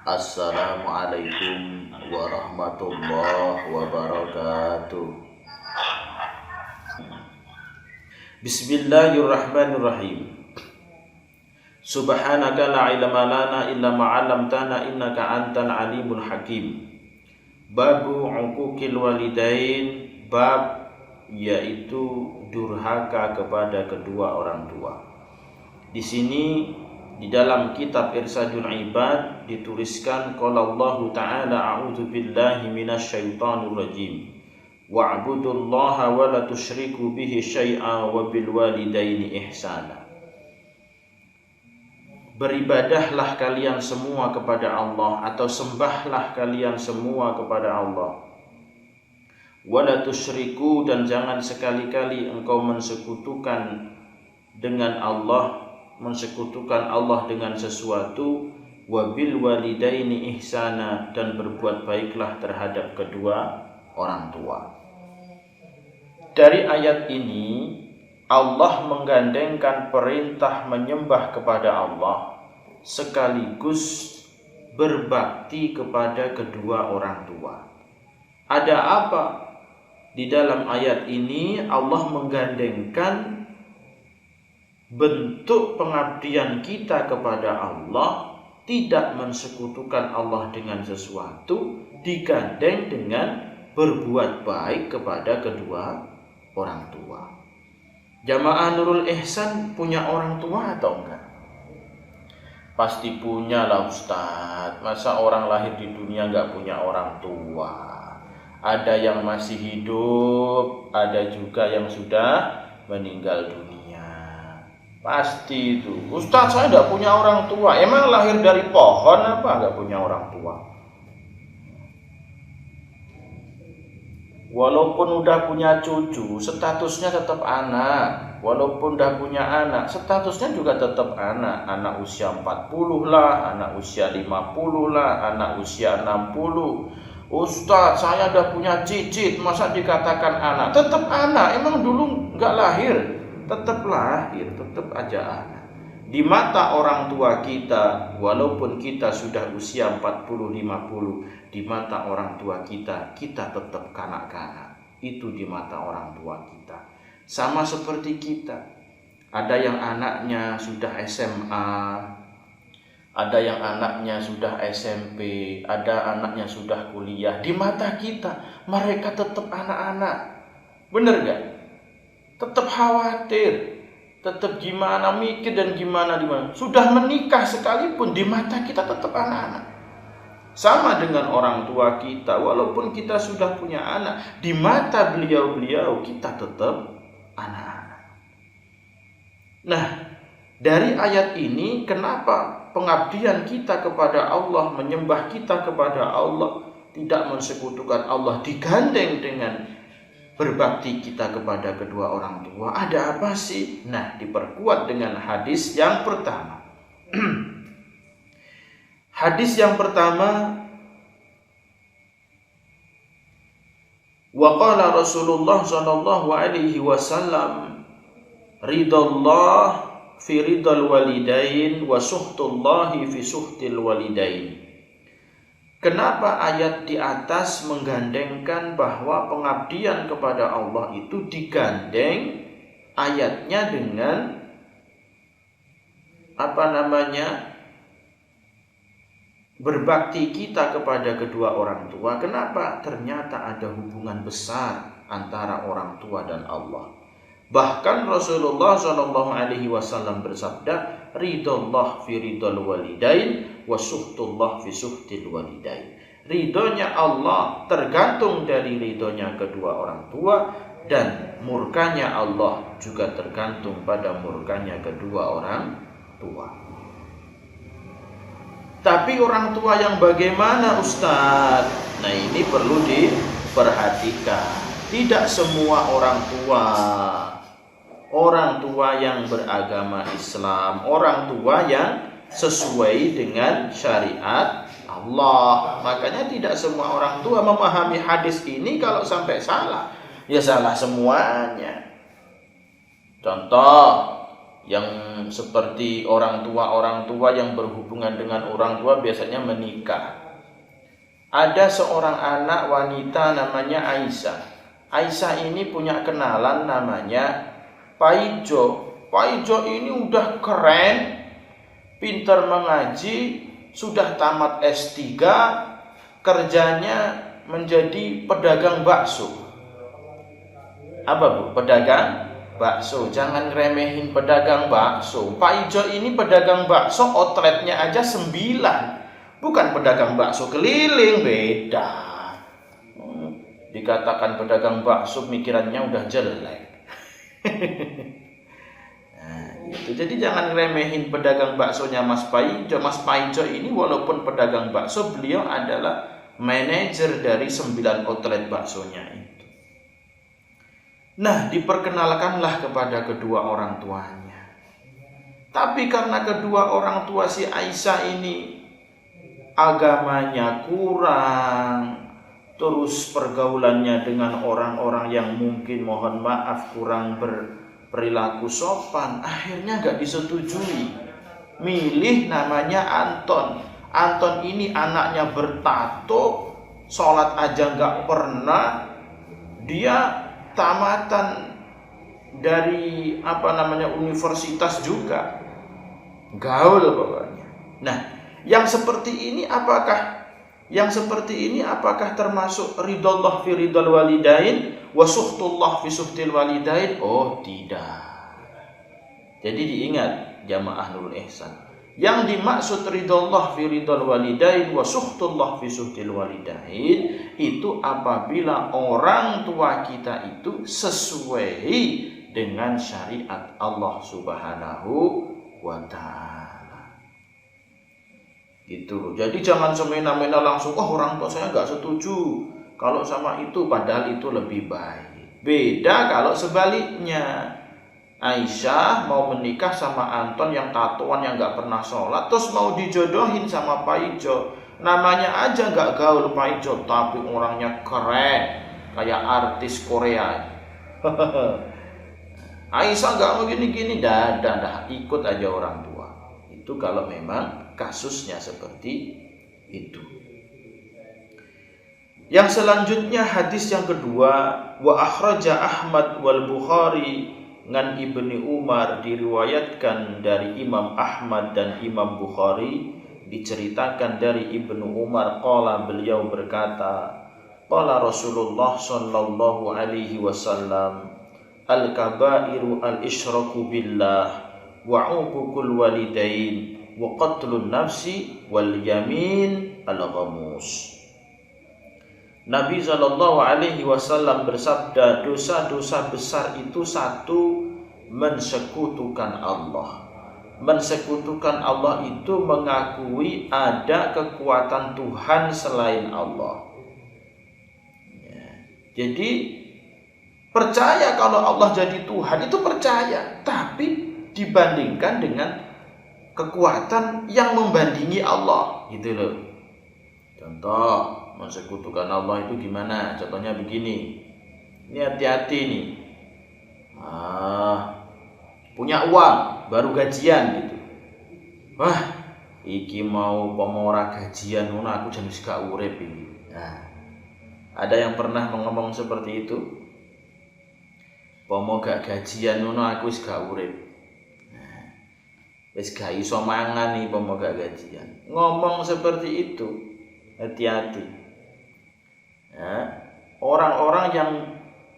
Assalamualaikum warahmatullahi wabarakatuh. Bismillahirrahmanirrahim. Subhanaka la ilma lana illa ma 'allamtana innaka antal alimul hakim. Babu uquqil walidain, bab yaitu durhaka kepada kedua orang tua. Di sini di dalam kitab Irsadul Ibad dituliskan qala Allah Ta'ala a'udzu billahi minasyaitonir rajim wa'budullaha wa la tusyriku bihi syai'a wa bil walidaini ihsana. Beribadahlah kalian semua kepada Allah, atau sembahlah kalian semua kepada Allah. Wa la tusyriku, dan jangan sekali-kali engkau mensekutukan Allah dengan sesuatu. Wabil walidaini ihsana, dan berbuat baiklah terhadap kedua orang tua. Dari ayat ini Allah menggandengkan perintah menyembah kepada Allah sekaligus berbakti kepada kedua orang tua. Ada apa? Di dalam ayat ini Allah menggandengkan bentuk pengabdian kita kepada Allah, tidak mensekutukan Allah dengan sesuatu, digandeng dengan berbuat baik kepada kedua orang tua. Jamaah Nurul Ihsan punya orang tua atau enggak? Pasti punya lah Ustadz. Masa orang lahir di dunia enggak punya orang tua? Ada yang masih hidup, ada juga yang sudah meninggal dunia. Pasti itu. Ustadz, saya enggak punya orang tua. Emang lahir dari pohon apa enggak punya orang tua? Walaupun udah punya cucu, statusnya tetap anak. Walaupun udah punya anak, statusnya juga tetap anak. Anak usia 40 lah, anak usia 50 lah, anak usia 60. Ustadz, saya udah punya cicit, masa dikatakan anak? Tetap anak, emang dulu nggak lahir? Tetap lahir, tetap aja anak. Di mata orang tua kita, walaupun kita sudah usia 40-50, di mata orang tua kita tetap kanak-kanak. Itu di mata orang tua kita. Sama seperti kita. Ada yang anaknya sudah SMA, ada yang anaknya sudah SMP, ada anaknya sudah kuliah. Di mata kita, mereka tetap anak-anak. Bener gak? Tetap khawatir. Tetap gimana mikir dan gimana. Sudah menikah sekalipun, di mata kita tetap anak-anak. Sama dengan orang tua kita, walaupun kita sudah punya anak, di mata beliau-beliau kita tetap anak-anak. Nah, dari ayat ini kenapa pengabdian kita kepada Allah, menyembah kita kepada Allah, tidak mensekutukan Allah, digandeng dengan berbakti kita kepada kedua orang tua? Ada apa sih? Nah, diperkuat dengan hadis yang pertama. Hadis yang pertama, wa qala Rasulullah sallallahu alaihi wasallam, ridallah fi ridal walidain wa suhtullahi fi suhtil walidain. Kenapa ayat di atas menggandengkan bahwa pengabdian kepada Allah itu digandeng ayatnya dengan berbakti kita kepada kedua orang tua? Kenapa? Ternyata ada hubungan besar antara orang tua dan Allah. Bahkan Rasulullah SAW bersabda, ridallah fi ridal walidain wa suhtullah fi suhtil walidain. Ridhonya Allah tergantung dari ridhonya kedua orang tua, dan murkanya Allah juga tergantung pada murkanya kedua orang tua. Tapi orang tua yang bagaimana Ustadz? Nah, ini perlu diperhatikan. Tidak semua orang tua yang beragama Islam, orang tua yang sesuai dengan syariat Allah. Makanya tidak semua orang tua memahami hadis ini. Kalau sampai salah, ya salah semuanya. Contoh, Yang seperti orang tua yang berhubungan dengan orang tua biasanya menikah. Ada seorang anak wanita namanya Aisyah. Aisyah ini punya kenalan namanya Paijo. Paijo ini udah keren, pintar mengaji, sudah tamat S3, kerjanya menjadi pedagang bakso. Apa Bu? Pedagang bakso. Jangan remehin pedagang bakso. Pak Ijo ini pedagang bakso, outletnya aja 9. Bukan pedagang bakso keliling, beda. Dikatakan pedagang bakso, mikirannya udah jelek. Nah, gitu. Jadi jangan remehin pedagang baksonya Mas Paijo. Mas Paijo ini walaupun pedagang bakso, beliau adalah manajer dari 9 outlet baksonya itu. Nah, diperkenalkanlah kepada kedua orang tuanya. Tapi karena kedua orang tua si Aisyah ini agamanya kurang, terus pergaulannya dengan orang-orang yang mungkin mohon maaf kurang berperilaku sopan, akhirnya gak disetujui. Milih namanya Anton. Anton ini anaknya bertato, sholat aja gak pernah. Dia tamatan dari universitas juga, gaul pokoknya. Nah, yang seperti ini apakah termasuk ridallah fi ridal walidain wa suhtullah fi suhtil walidain? Oh, tidak. Jadi diingat jamaah Nurul Ihsan, yang dimaksud ridallah fi ridal walidain wa suhtullah fi suhtil walidain itu apabila orang tua kita itu sesuai dengan syariat Allah Subhanahu wa ta'ala. Gitu. Jadi jangan semena-mena langsung, orang tua saya nggak setuju kalau sama itu, padahal itu lebih baik. Beda kalau sebaliknya. Aisyah mau menikah sama Anton yang tatoan, yang nggak pernah sholat, terus mau dijodohin sama Paijo. Namanya aja nggak gaul Paijo, tapi orangnya keren, kayak artis Korea. Aisyah nggak mau gini-gini, dah ikut aja orang tua. Itu kalau memang kasusnya seperti itu. Yang selanjutnya hadis yang kedua, wa akhraja Ahmad wal Bukhari ngan Ibni Umar, diriwayatkan dari Imam Ahmad dan Imam Bukhari, diceritakan dari Ibnu Umar, qala, beliau berkata, qala Rasulullah sallallahu alaihi wasallam, al-kabairu al-isyraku billah wa 'uququl walidain wa qatlun nafsi wal yamin al-ghamus. Nabi sallallahu alaihi wasallam bersabda, dosa-dosa besar itu satu, mensekutukan Allah. Mensekutukan Allah itu mengakui ada kekuatan Tuhan selain Allah. Jadi percaya kalau Allah jadi Tuhan itu percaya, tapi dibandingkan dengan kekuatan yang membandingi Allah, gitu loh. Contoh, mensekutukan Allah itu gimana? Contohnya begini. Ini hati-hati nih. Punya uang, baru gajian gitu. Wah, iki mau pemora gajian ngono aku jan wis gak urip iki. Nah, ada yang pernah ngomong seperti itu? Pomo gak gajian ngono aku wis gak urip. Nah, wis gak iso mangan nih pomo gak gajian. Ngomong seperti itu, hati-hati. Ya, orang-orang yang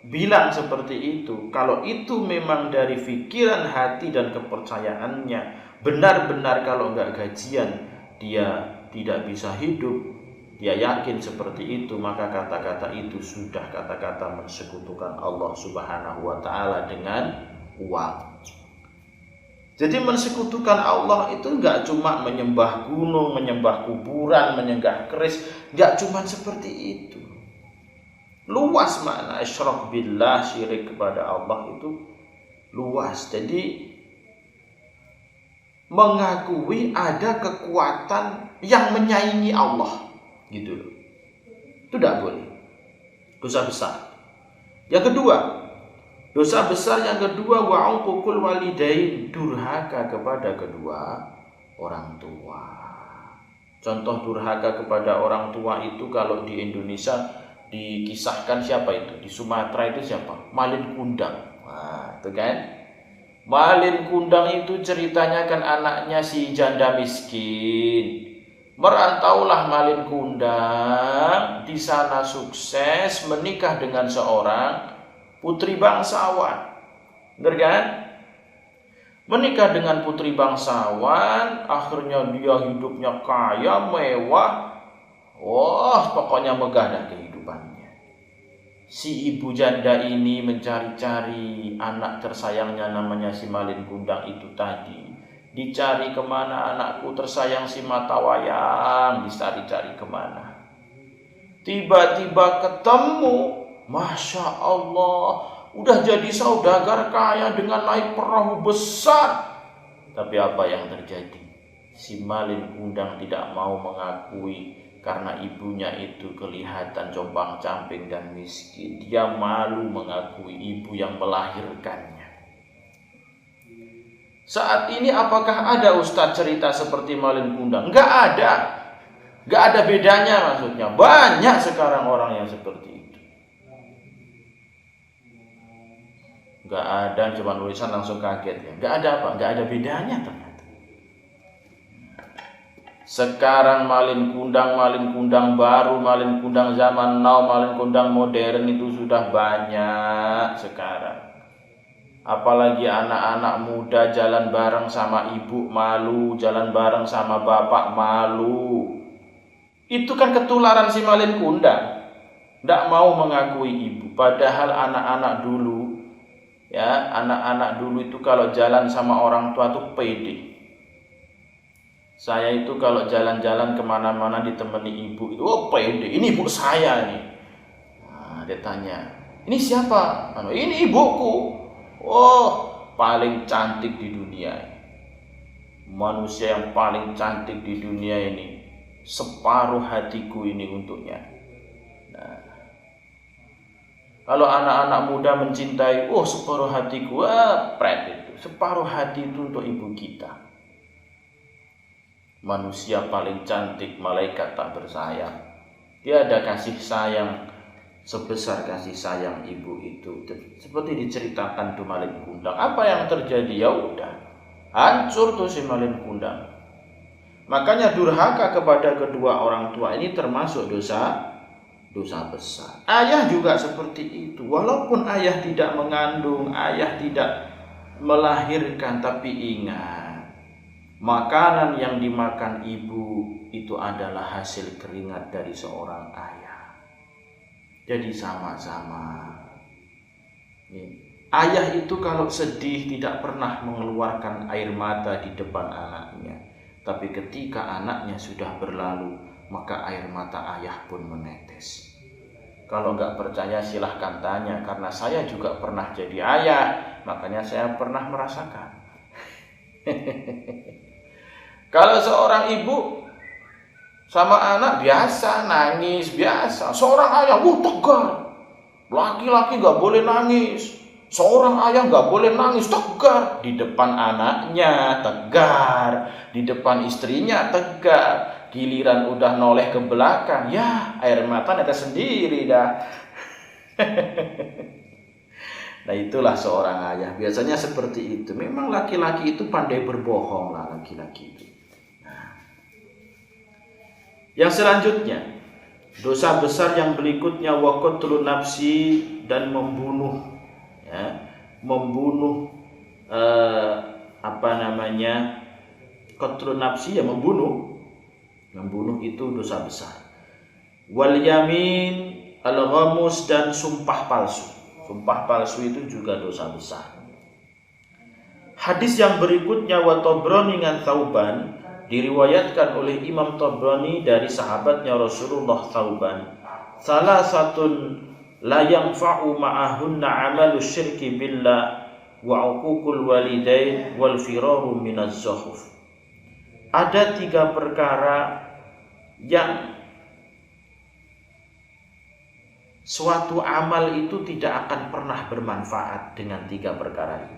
bilang seperti itu, kalau itu memang dari pikiran hati dan kepercayaannya, benar-benar kalau nggak gajian dia tidak bisa hidup, dia yakin seperti itu, maka kata-kata itu sudah kata-kata mensekutukan Allah Subhanahu wa ta'ala dengan uang. Jadi mensekutukan Allah itu nggak cuma menyembah gunung, menyembah kuburan, menyembah keris, nggak cuma seperti itu. Luas makna isyrak billah, syirik kepada Allah itu luas. Jadi mengakui ada kekuatan yang menyaingi Allah, gitu loh. Itu tidak boleh, dosa besar. Yang kedua, Dosa besar yang kedua, wa uququl walidain, durhaka kepada kedua orang tua. Contoh durhaka kepada orang tua itu kalau di Indonesia dikisahkan siapa itu? Di Sumatera itu siapa? Malin Kundang. Nah, itu kan? Malin Kundang itu ceritanya kan anaknya si janda miskin. Merantaulah Malin Kundang, di sana sukses menikah dengan seorang putri bangsawan. Benar kan? Menikah dengan putri bangsawan, akhirnya dia hidupnya kaya, mewah. Wah, pokoknya megah dah kehidupannya. Si ibu janda ini mencari-cari anak tersayangnya namanya si Malin Kundang itu tadi. Dicari kemana anakku tersayang si mata wayang, dicari-cari kemana. Tiba-tiba ketemu, Masya Allah, udah jadi saudagar kaya dengan naik perahu besar. Tapi apa yang terjadi? Si Malin Kundang tidak mau mengakui karena ibunya itu kelihatan compang-camping dan miskin. Dia malu mengakui ibu yang melahirkannya. Saat ini apakah ada ustadz cerita seperti Malin Kundang? Enggak ada. Enggak ada bedanya maksudnya. Banyak sekarang orang yang seperti itu. Enggak ada, cuma tulisan langsung kaget ya. Enggak ada apa? Enggak ada bedanya ternyata. Sekarang Malin Kundang baru, Malin Kundang zaman now, Malin Kundang modern itu sudah banyak sekarang. Apalagi anak-anak muda jalan bareng sama ibu malu, jalan bareng sama bapak malu. Itu kan ketularan si Malin Kundang. Tidak mau mengakui ibu. Padahal anak-anak dulu, ya, anak-anak dulu itu kalau jalan sama orang tua tuh pede. Saya itu kalau jalan-jalan kemana-mana ditemani ibu itu, oh pede, ini ibu saya nih. Nah, dia tanya, ini siapa? Ini ibuku. Oh, paling cantik di dunia. Manusia yang paling cantik di dunia ini, separuh hatiku ini untuknya. Nah, kalau anak-anak muda mencintai, oh separuh hatiku, pret itu. Separuh hati itu untuk ibu kita. Manusia paling cantik, malaikat tak bersayang. Tiada kasih sayang sebesar kasih sayang ibu itu. Seperti diceritakan tuh Malin Kundang. Apa yang terjadi? Ya udah, hancur tuh si Malin Kundang. Makanya durhaka kepada kedua orang tua ini termasuk dosa besar. Ayah juga seperti itu. Walaupun ayah tidak mengandung, ayah tidak melahirkan, tapi ingat, makanan yang dimakan ibu itu adalah hasil keringat dari seorang ayah. Jadi sama-sama. Ayah itu kalau sedih tidak pernah mengeluarkan air mata di depan anaknya. Tapi ketika anaknya sudah berlalu, maka air mata ayah pun menetes. Kalau nggak percaya silahkan tanya, karena saya juga pernah jadi ayah, makanya saya pernah merasakan. Kalau seorang ibu sama anak biasa nangis biasa, seorang ayah tegar. Laki-laki nggak boleh nangis, seorang ayah nggak boleh nangis, tegar. Di depan anaknya tegar, di depan istrinya tegar. Giliran udah noleh ke belakang, ya air mata netes sendiri dah. Nah itulah seorang ayah. Biasanya seperti itu. Memang laki-laki itu pandai berbohong lah, laki-laki itu. Yang selanjutnya, dosa besar yang berikutnya waqatlun nafsi, dan membunuh, ya, membunuh qatlun nafsi, ya membunuh itu dosa besar. Wal yamin al-ghamus, dan sumpah palsu. Sumpah palsu itu juga dosa besar. Hadis yang berikutnya wa Tabrani ngan Thauban, diriwayatkan oleh Imam Tabrani dari sahabatnya Rasulullah Thauban, salah satun la yanfa'u ma'ahunna 'amalu syirki billah wa 'uququl walidain wal firaru minaz zuhuf. Ada 3 perkara yang suatu amal itu tidak akan pernah bermanfaat dengan 3 perkara ini.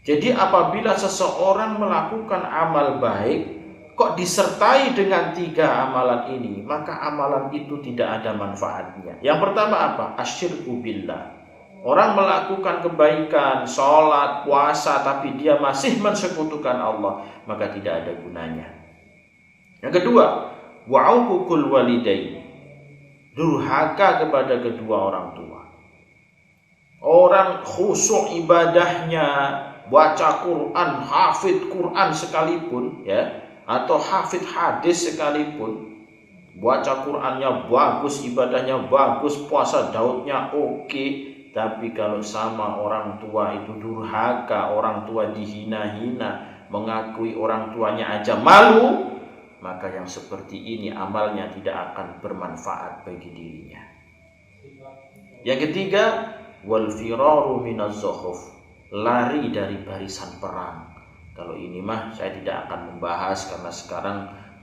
Jadi apabila seseorang melakukan amal baik, kok disertai dengan 3 amalan ini, maka amalan itu tidak ada manfaatnya. Yang pertama apa? Asyirku billah. Orang melakukan kebaikan, sholat, puasa, tapi dia masih mensekutukan Allah, maka tidak ada gunanya. Yang kedua, wa'uqul walidain. Durhaka kepada kedua orang tua. Orang khusyuk ibadahnya, baca Quran, hafid Quran sekalipun, ya, atau hafid hadis sekalipun, baca Qurannya bagus, ibadahnya bagus, puasa Daudnya oke, tapi kalau sama orang tua itu durhaka, orang tua dihina-hina, mengakui orang tuanya aja malu, maka yang seperti ini amalnya tidak akan bermanfaat bagi dirinya. Yang ketiga, wal firaru minaz zuhuf, lari dari barisan perang. Kalau ini mah saya tidak akan membahas karena sekarang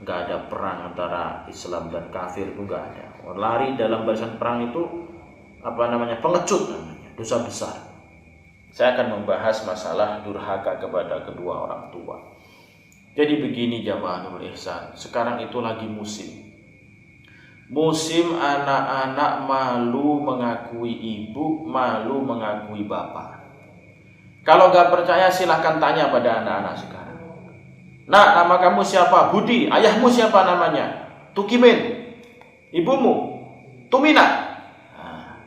nggak ada perang antara Islam dan kafir, itu nggak ada. Lari dalam barisan perang itu pengecut namanya, dosa besar. Saya akan membahas masalah durhaka kepada kedua orang tua. Jadi begini jamaah Nurul Ihsan, sekarang itu lagi musim anak-anak malu mengakui ibu, malu mengakui bapak. Kalau gak percaya silahkan tanya pada anak-anak sekarang. Nak, nama kamu siapa? Budi. Ayahmu siapa namanya? Tukimin. Ibumu? Tumina. Nah,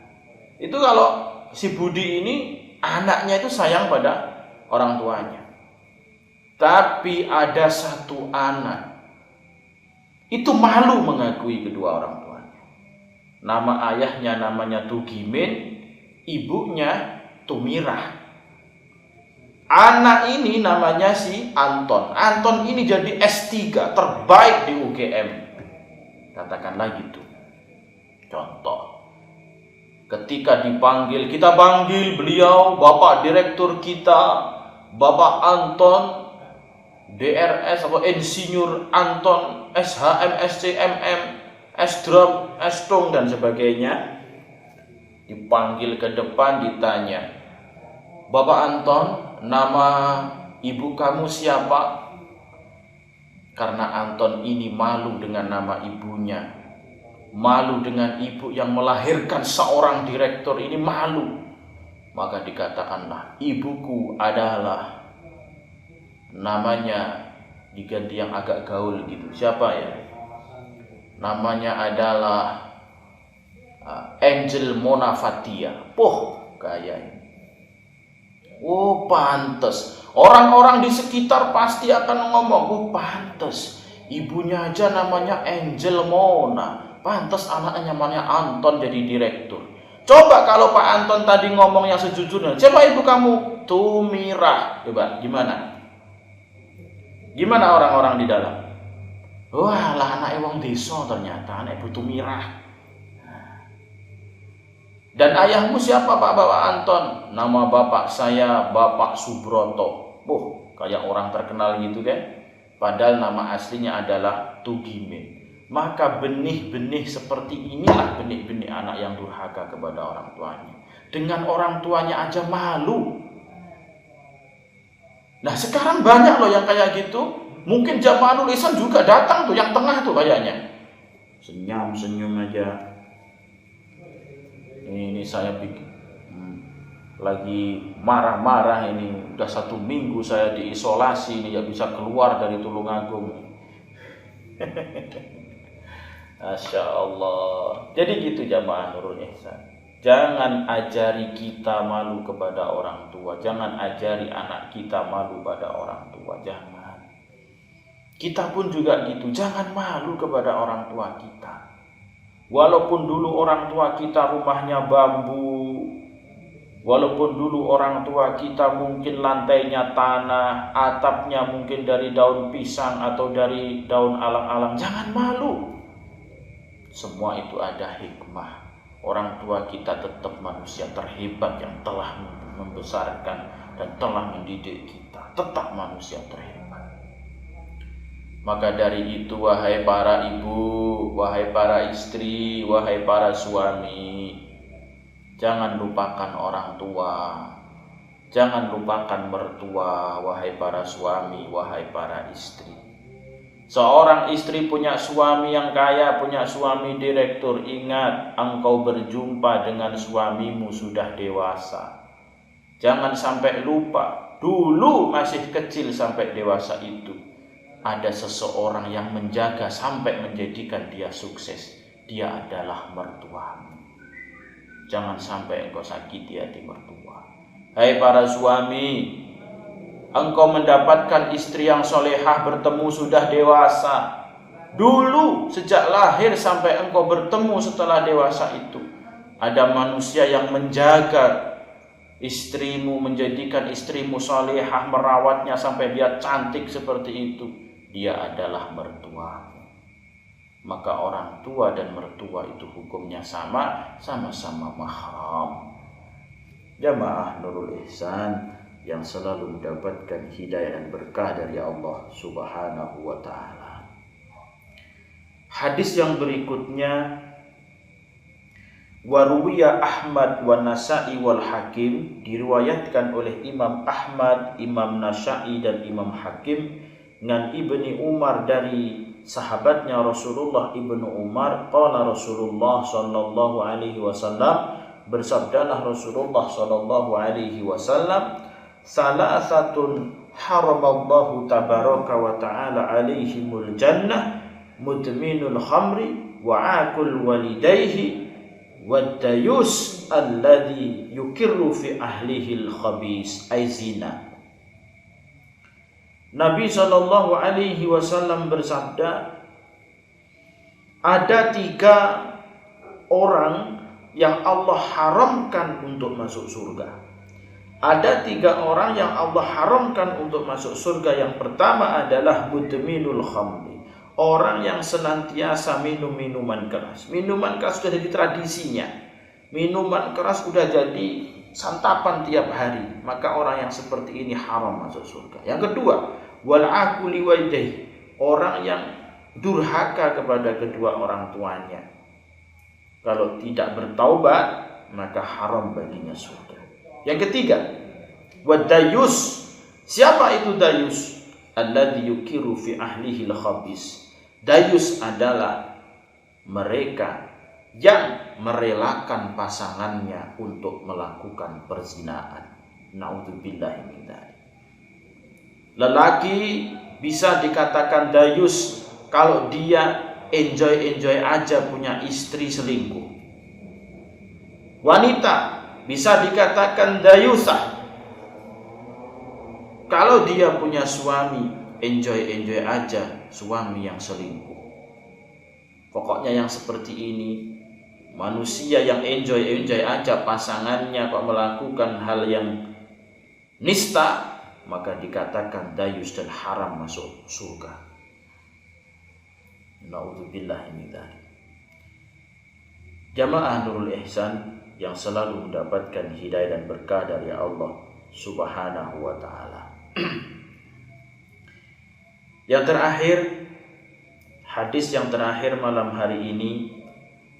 itu kalau si Budi ini anaknya itu sayang pada orang tuanya. Tapi ada satu anak itu malu mengakui kedua orang tuanya. Nama ayahnya namanya Tugimin, ibunya Tumirah. Anak ini namanya si Anton. Anton ini jadi S3 terbaik di UGM. Katakanlah gitu. Contoh. Ketika dipanggil, kita panggil beliau Bapak Direktur kita, Bapak Anton, DRS atau Insinyur Anton, SHM, SCMM, S-Drop, S-Tung dan sebagainya. Dipanggil ke depan, ditanya, Bapak Anton, nama ibu kamu siapa? Karena Anton ini malu dengan nama ibunya, malu dengan ibu yang melahirkan seorang direktur ini, malu. Maka dikatakanlah, ibuku adalah, namanya diganti yang agak gaul gitu. Siapa ya? Namanya adalah Angel Mona Fatia. Kayaknya. Oh, pantes. Orang-orang di sekitar pasti akan ngomong, pantes. Ibunya aja namanya Angel Mona. Pantes anaknya namanya Anton jadi direktur. Coba kalau Pak Anton tadi ngomong yang sejujurnya, siapa ibu kamu? Tumirah. Coba gimana? Gimana orang-orang di dalam? Wah, lah anak wong desa ternyata, anak ibu Tumirah. Dan ayahmu siapa Pak Bapak Anton? Nama bapak saya Bapak Subroto. Kayak orang terkenal gitu kan? Padahal nama aslinya adalah Tugimin. Maka benih-benih seperti inilah benih-benih anak yang durhaka kepada orang tuanya. Dengan orang tuanya aja malu. Nah sekarang banyak loh yang kayak gitu. Mungkin jamaah Nurul Ihsan juga datang tuh, yang tengah tuh kayaknya. Senyum-senyum aja. Ini saya pikir lagi marah-marah ini. Udah 1 minggu saya diisolasi ini, ya bisa keluar dari Tulungagung. Masya Allah. Jadi gitu jamaah Nurul Ihsan. Jangan ajari kita malu kepada orang tua. Jangan ajari anak kita malu pada orang tua. Jangan. Kita pun juga gitu. Jangan malu kepada orang tua kita. Walaupun dulu orang tua kita rumahnya bambu, walaupun dulu orang tua kita mungkin lantainya tanah, atapnya mungkin dari daun pisang atau dari daun alang-alang, jangan malu. Semua itu ada hikmah. Orang tua kita tetap manusia terhebat yang telah membesarkan dan telah mendidik kita. Tetap manusia terhebat. Maka dari itu wahai para ibu, wahai para istri, wahai para suami, Jangan lupakan orang tua, jangan lupakan mertua, wahai para suami, wahai para istri. Seorang istri punya suami yang kaya, punya suami direktur, ingat engkau berjumpa dengan suamimu sudah dewasa. Jangan sampai lupa, dulu masih kecil sampai dewasa itu ada seseorang yang menjaga sampai menjadikan dia sukses. Dia adalah mertuamu. Jangan sampai engkau sakiti hati mertua. Hai para suami, engkau mendapatkan istri yang solehah bertemu sudah dewasa. Dulu sejak lahir sampai engkau bertemu setelah dewasa itu, ada manusia yang menjaga istrimu, menjadikan istrimu solehah, merawatnya sampai dia cantik seperti itu. Dia adalah mertua. Maka orang tua dan mertua itu hukumnya sama-sama mahram. Jamaah Nurul Ihsan yang selalu mendapatkan hidayah dan berkah dari Allah Subhanahu wa ta'ala. Hadis yang berikutnya, waruwiya Ahmad wa Nasa'i wal Hakim, diriwayatkan oleh Imam Ahmad, Imam Nasa'i dan Imam Hakim dengan Ibni Umar dari sahabatnya Rasulullah Ibnu Umar, qala Rasulullah sallallahu alaihi wasallam, bersabdalah Rasulullah sallallahu alaihi wasallam, salasatun haramallahu tabaraka wa ta'ala alaihimul jannah, mudminul khamri wa akul walidayhi waddayus alladhi yukirru fi ahlihil khabis, ay zina. Nabi Shallallahu Alaihi Wasallam bersabda, ada 3 orang yang Allah haramkan untuk masuk surga. Ada 3 orang yang Allah haramkan untuk masuk surga. Yang pertama adalah mudminul khamri, orang yang senantiasa minum minuman keras. Minuman keras sudah jadi tradisinya. Minuman keras sudah jadi santapan tiap hari. Maka orang yang seperti ini haram masuk surga. Yang kedua, wal akuli walidaih, orang yang durhaka kepada kedua orang tuanya. Kalau tidak bertaubat, maka haram baginya surga. Yang ketiga, wadayus, siapa itu dayus? Alladzi yukiru fi ahlihil khabis. Dayus adalah mereka yang merelakan pasangannya untuk melakukan perzinaan. Naudzubillahi min dzalik. Lelaki bisa dikatakan dayus kalau dia enjoy aja punya istri selingkuh. Wanita bisa dikatakan dayusah kalau dia punya suami enjoy aja suami yang selingkuh. Pokoknya yang seperti ini, manusia yang enjoy aja pasangannya kok melakukan hal yang nista, maka dikatakan dayus dan haram masuk surga. Naudzubillahi min dzalik. Jamaah Nurul Ihsan yang selalu mendapatkan hidayah dan berkah dari Allah Subhanahu wa ta'ala. Yang terakhir, hadis yang terakhir malam hari ini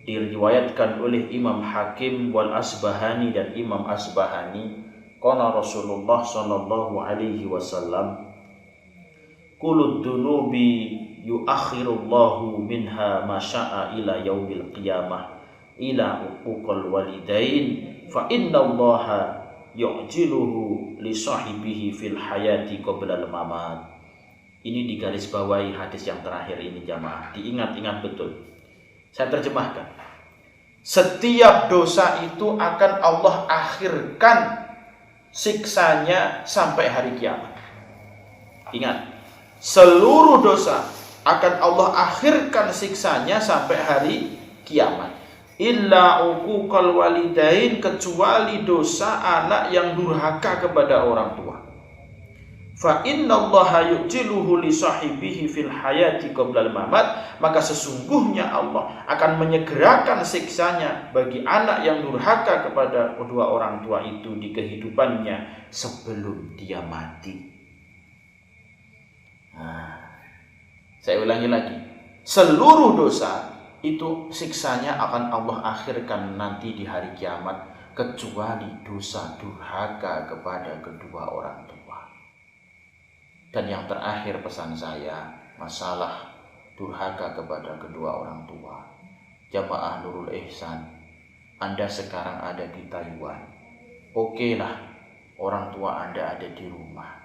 diriwayatkan oleh Imam Hakim wal Asbahani dan Imam Asbahani. Qala Rasulullah sallallahu alaihi wasallam, kulud dunubi yuakhirullahu minha ma syaa ila yaumil qiyamah ila uquqal walidain fa innallaha yu'jiluhu li sahibihi fil hayati qabla al-mamat. Ini digarisbawahi hadis yang terakhir ini jamaah, diingat-ingat betul. Saya terjemahkan. Setiap dosa itu akan Allah akhirkan siksanya sampai hari kiamat. Ingat, seluruh dosa akan Allah akhirkan siksanya sampai hari kiamat. Illa uquqal walidain, kecuali dosa anak yang durhaka kepada orang tua. Fa innallaha yu'jiluhu li sahibihi fil hayati qabla al-mamat, maka sesungguhnya Allah akan menyegerakan siksanya bagi anak yang durhaka kepada kedua orang tua itu di kehidupannya sebelum dia mati. Saya ulangi lagi, seluruh dosa itu siksanya akan Allah akhirkan nanti di hari kiamat, kecuali dosa durhaka kepada kedua orang tua. Dan yang terakhir pesan saya, masalah durhaka kepada kedua orang tua. Jamaah Nurul Ihsan, Anda sekarang ada di Taiwan. Oke lah, orang tua Anda ada di rumah.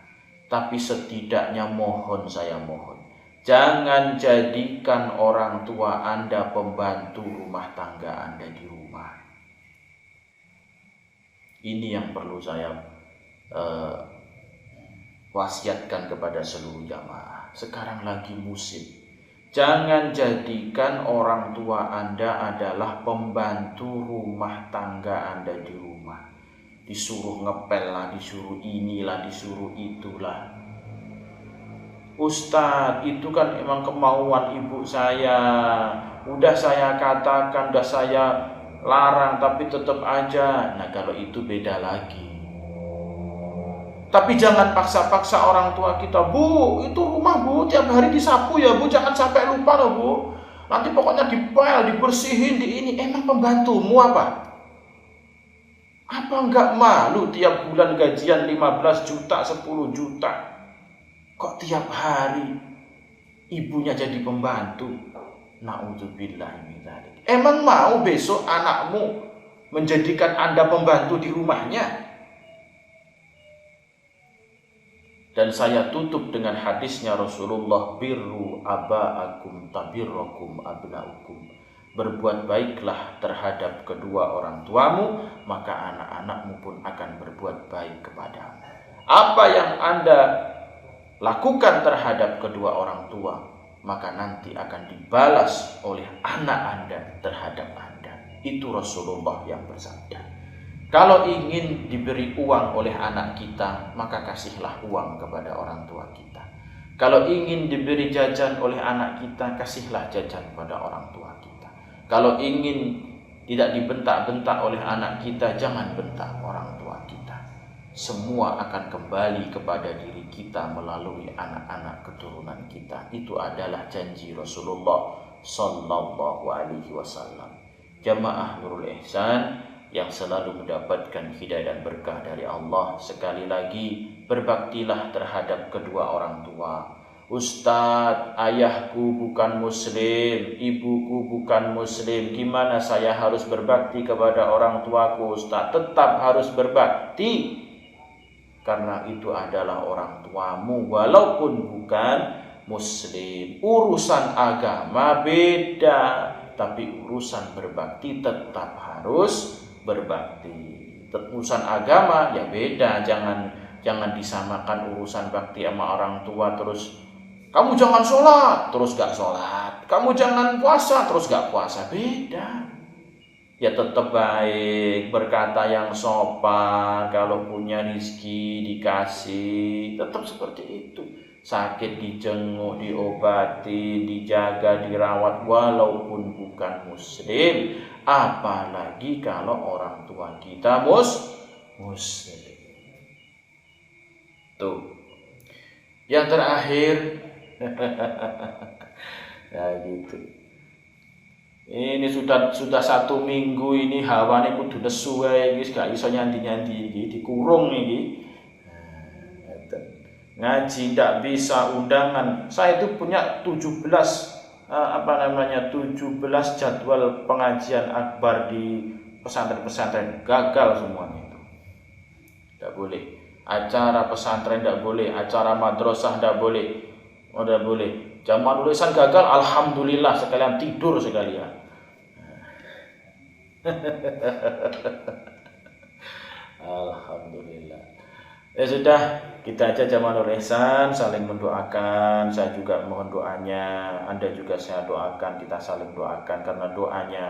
Tapi setidaknya saya mohon, jangan jadikan orang tua Anda pembantu rumah tangga Anda di rumah. Ini yang perlu saya wasiatkan kepada seluruh jamaah. Sekarang lagi musim. Jangan jadikan orang tua Anda adalah pembantu rumah tangga Anda di rumah. Disuruh ngepel lah, disuruh inilah, disuruh itulah. Ustadz, itu kan emang kemauan ibu saya. Udah saya katakan, udah saya larang, tapi tetap aja. Nah, kalau itu beda lagi. Tapi jangan paksa-paksa orang tua kita. Bu, itu rumah bu, tiap hari disapu ya bu, jangan sampai lupa loh bu. Nanti pokoknya dipel, dibersihin, di ini. Emang pembantumu apa? Apa enggak malu tiap bulan gajian 15 juta, 10 juta? Kok tiap hari ibunya jadi pembantu? Na'udzubillah min dzalik. Emang mau besok anakmu menjadikan Anda pembantu di rumahnya? Dan saya tutup dengan hadisnya Rasulullah, birru aba'akum tabirrakum abna'ukum. Berbuat baiklah terhadap kedua orang tuamu, maka anak-anakmu pun akan berbuat baik kepadamu. Apa yang Anda lakukan terhadap kedua orang tua, maka nanti akan dibalas oleh anak Anda terhadap Anda. Itu Rasulullah yang bersabda. Kalau ingin diberi uang oleh anak kita, maka kasihlah uang kepada orang tua kita. Kalau ingin diberi jajan oleh anak kita, kasihlah jajan pada orang tua kita. Kalau ingin tidak dibentak-bentak oleh anak kita, jangan bentak orang tua kita. Semua akan kembali kepada diri kita melalui anak-anak keturunan kita. Itu adalah janji Rasulullah Sallallahu Alaihi Wasallam. Jamaah Nurul Ihsan yang selalu mendapatkan hidayah dan berkah dari Allah, sekali lagi berbaktilah terhadap kedua orang tua. Ustadz, ayahku bukan muslim, ibuku bukan muslim, gimana saya harus berbakti kepada orang tuaku? Ustadz, tetap harus berbakti, karena itu adalah orang tuamu walaupun bukan muslim. Urusan agama beda, tapi urusan berbakti tetap harus berbakti. Urusan agama ya beda, jangan disamakan urusan bakti sama orang tua. Terus kamu jangan sholat, terus gak sholat. Kamu jangan puasa, terus gak puasa. Beda. Ya tetap baik, berkata yang sopan. Kalau punya rezeki dikasih, tetap seperti itu. Sakit dijenguk, diobati, dijaga, dirawat, walaupun bukan muslim. Apalagi kalau orang tua kita muslim. Tuh. Yang terakhir, ya gitu. Ini sudah 1 minggu ini hawane kudu nesu wae iki, gak iso nyanti-nyanti iki, dikurung iki. Ngaji ndak bisa, undangan. Saya itu punya 17 jadwal pengajian akbar di pesantren-pesantren, gagal semuanya itu. Tidak boleh. Acara pesantren tidak boleh, acara madrasah tidak boleh. Tidak boleh. Jamaah tulisan gagal, alhamdulillah, sekalian tidur sekalian. Alhamdulillah. Ya sudah, kita aja jamaah tulisan saling mendoakan. Saya juga mohon doanya, Anda juga saya doakan, kita saling doakan, karena doanya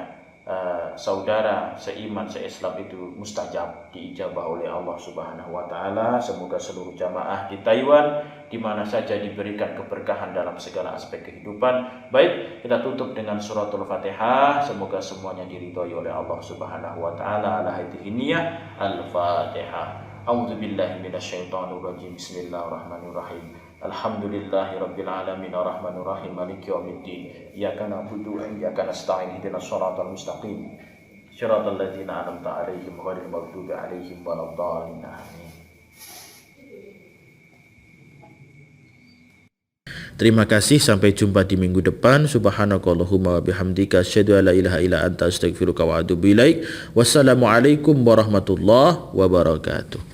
saudara seiman seislam itu mustajab, diijabah oleh Allah Subhanahu wa taala. Semoga seluruh jamaah di Taiwan di mana saja diberikan keberkahan dalam segala aspek kehidupan. Baik, kita tutup dengan suratul Fatihah. Semoga semuanya diridhoi oleh Allah Subhanahu wa taala. Ala hadhihi niyyah al-Fatihah. A'udzu billahi minasyaitonir rajim. Bismillahirrahmanirrahim. Alhamdulillahi rabbil alamin arrahmanir rahim maliki yaumiddin. Iyyaka na'budu wa iyyaka nasta'in ihdinas shiratal mustaqim. Syiratal ladzina an'amta 'alaihim ghairil maghdubi 'alaihim waladdallin. Amin. Terima kasih, sampai jumpa di minggu depan. Subhanakallahumma wa bihamdika asyhadu an la ilaha illa anta astaghfiruka wa atubu ilaik. Wassalamualaikum warahmatullahi wabarakatuh.